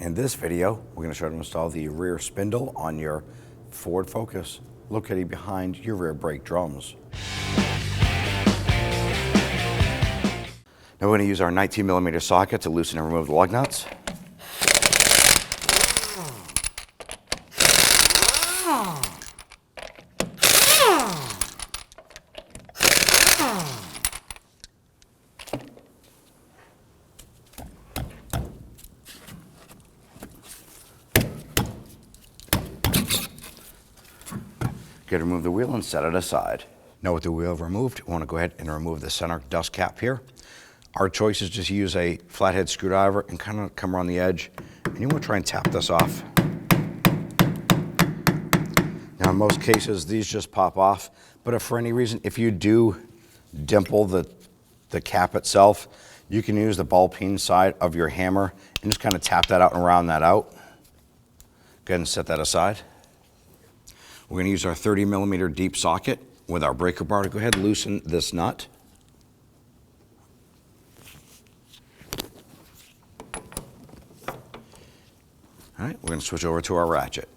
In this video, we're going to show you how to install the rear spindle on your Ford Focus, located behind your rear brake drums. Now we're going to use our 19mm socket to loosen and remove the lug nuts. Going to remove the wheel and set it aside. Now with the wheel removed, we want to go ahead and remove the center dust cap here. Our choice is just use a flathead screwdriver and kind of come around the edge. And you want to try and tap this off. Now in most cases, these just pop off. But if for any reason, if you do dimple the cap itself, you can use the ball peen side of your hammer and just kind of tap that out and round that out. Go ahead and set that aside. We're going to use our 30mm deep socket with our breaker bar to go ahead and loosen this nut. All right, we're going to switch over to our ratchet.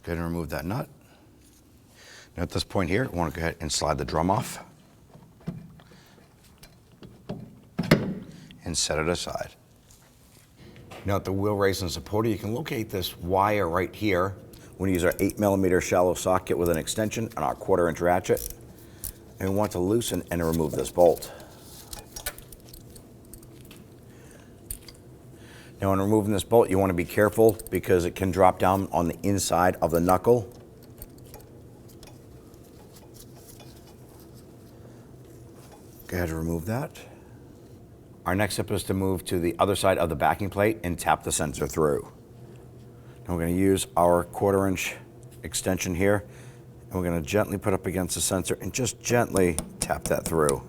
Go ahead and remove that nut. Now at this point here, we want to go ahead and slide the drum off and set it aside. Now at the wheel race and supporter, you can locate this wire right here. We're going to use our 8mm shallow socket with an extension and our 1/4" ratchet. And we want to loosen and remove this bolt. Now when removing this bolt, you want to be careful because it can drop down on the inside of the knuckle. Go ahead and remove that. Our next step is to move to the other side of the backing plate and tap the sensor through. Now we're going to use our 1/4" extension here, and we're going to gently put up against the sensor and just gently tap that through.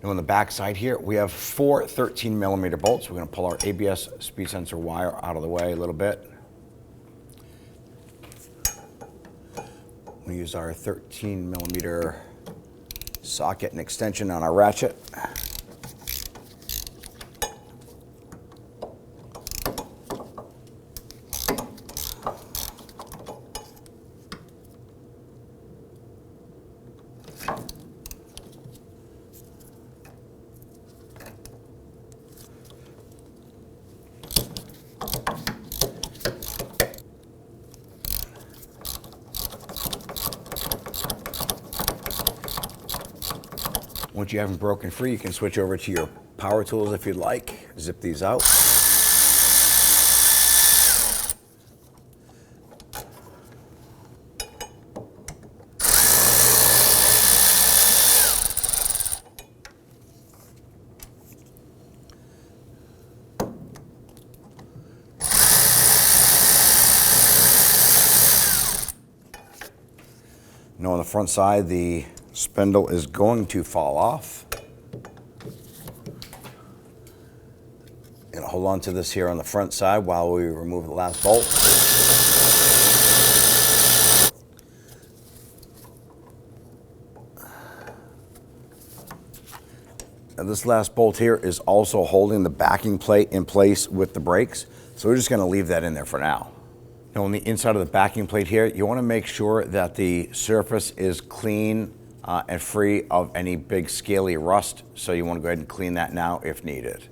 Now on the back side here, we have 4 13mm bolts. We're going to pull our ABS speed sensor wire out of the way a little bit. We use our 13mm socket and extension on our ratchet. Once you have them broken free, you can switch over to your power tools if you'd like. Zip these out. Now on the front side, the spindle is going to fall off. And hold on to this here on the front side while we remove the last bolt. Now this last bolt here is also holding the backing plate in place with the brakes, so we're just going to leave that in there for now. Now on the inside of the backing plate here, you want to make sure that the surface is clean and free of any big scaly rust, so you want to go ahead and clean that now if needed.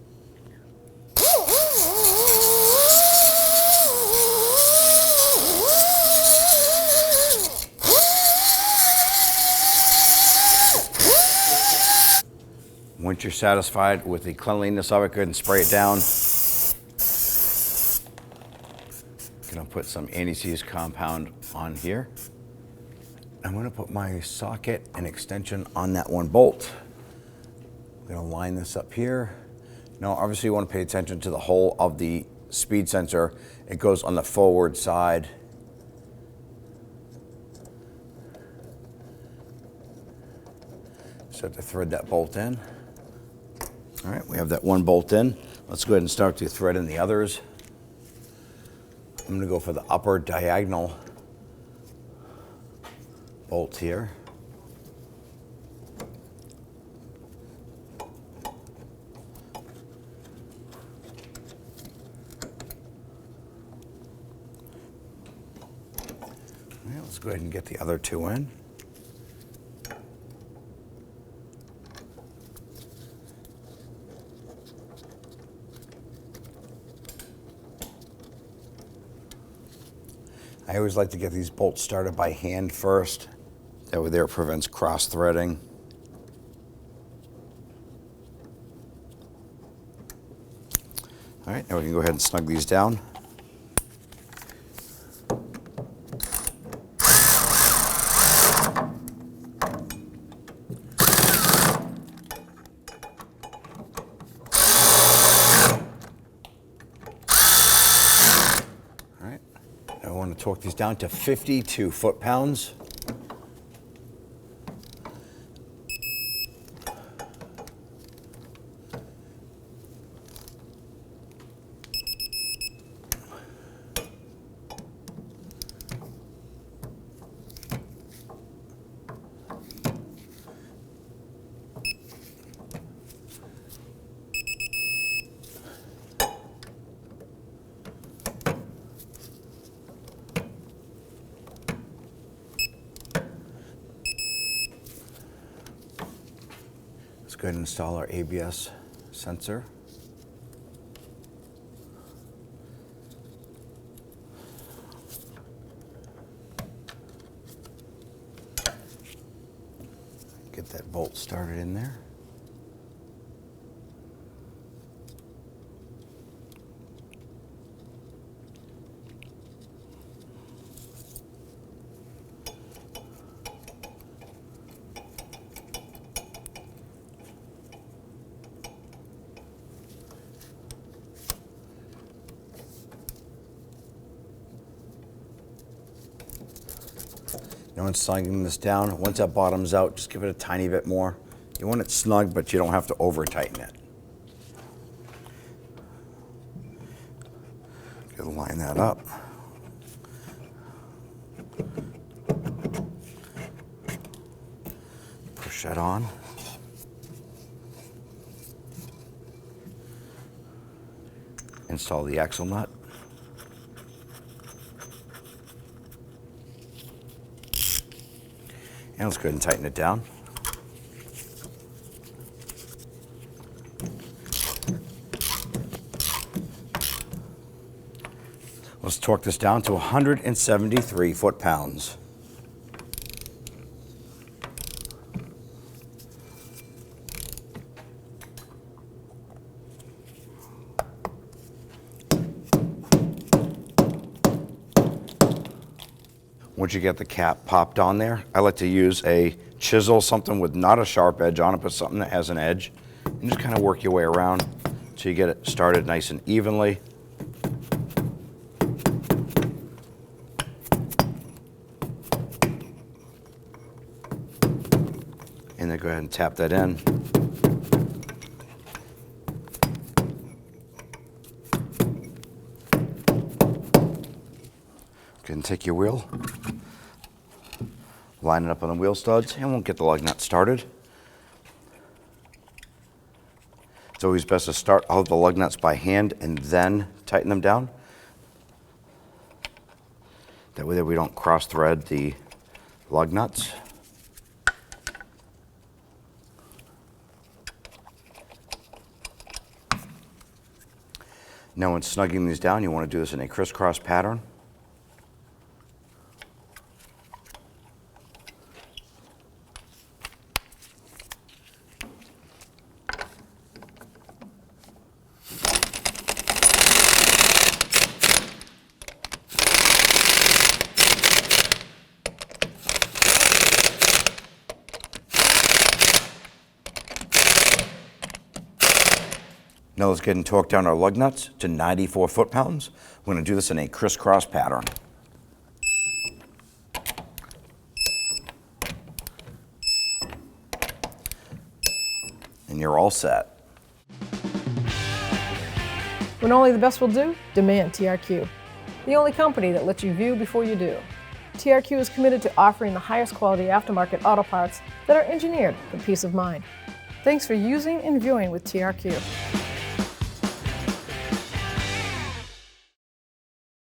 Once you're satisfied with the cleanliness of it, go ahead and spray it down. Gonna put some anti-seize compound on here. I'm going to put my socket and extension on that one bolt. I'm going to line this up here. Now, obviously you want to pay attention to the hole of the speed sensor. It goes on the forward side. Start to thread that bolt in. All right, we have that one bolt in. Let's go ahead and start to thread in the others. I'm going to go for the upper diagonal bolt here. Let's go ahead and get the other two in. I always like to get these bolts started by hand first. That way there prevents cross-threading. All right, now we can go ahead and snug these down. I want to torque these down to 52 foot-pounds. Let's go ahead and install our ABS sensor. Get that bolt started in there. Now when snugging this down, once that bottoms out, just give it a tiny bit more. You want it snug, but you don't have to over tighten it. Gotta line that up. Push that on. Install the axle nut. And let's go ahead and tighten it down. Let's torque this down to 173 foot-pounds. Once you get the cap popped on there, I like to use a chisel, something with not a sharp edge on it, but something that has an edge, and just kind of work your way around so you get it started nice and evenly. And then go ahead and tap that in. Go ahead and take your wheel, line it up on the wheel studs, and we'll get the lug nut started. It's always best to start all of the lug nuts by hand and then tighten them down. That way that we don't cross thread the lug nuts. Now when snugging these down, you want to do this in a crisscross pattern. Now let's get and torque down our lug nuts to 94 foot-pounds. We're going to do this in a crisscross pattern. And you're all set. When only the best will do, demand TRQ. the only company that lets you view before you do. TRQ is committed to offering the highest quality aftermarket auto parts that are engineered for peace of mind. Thanks for using and viewing with TRQ.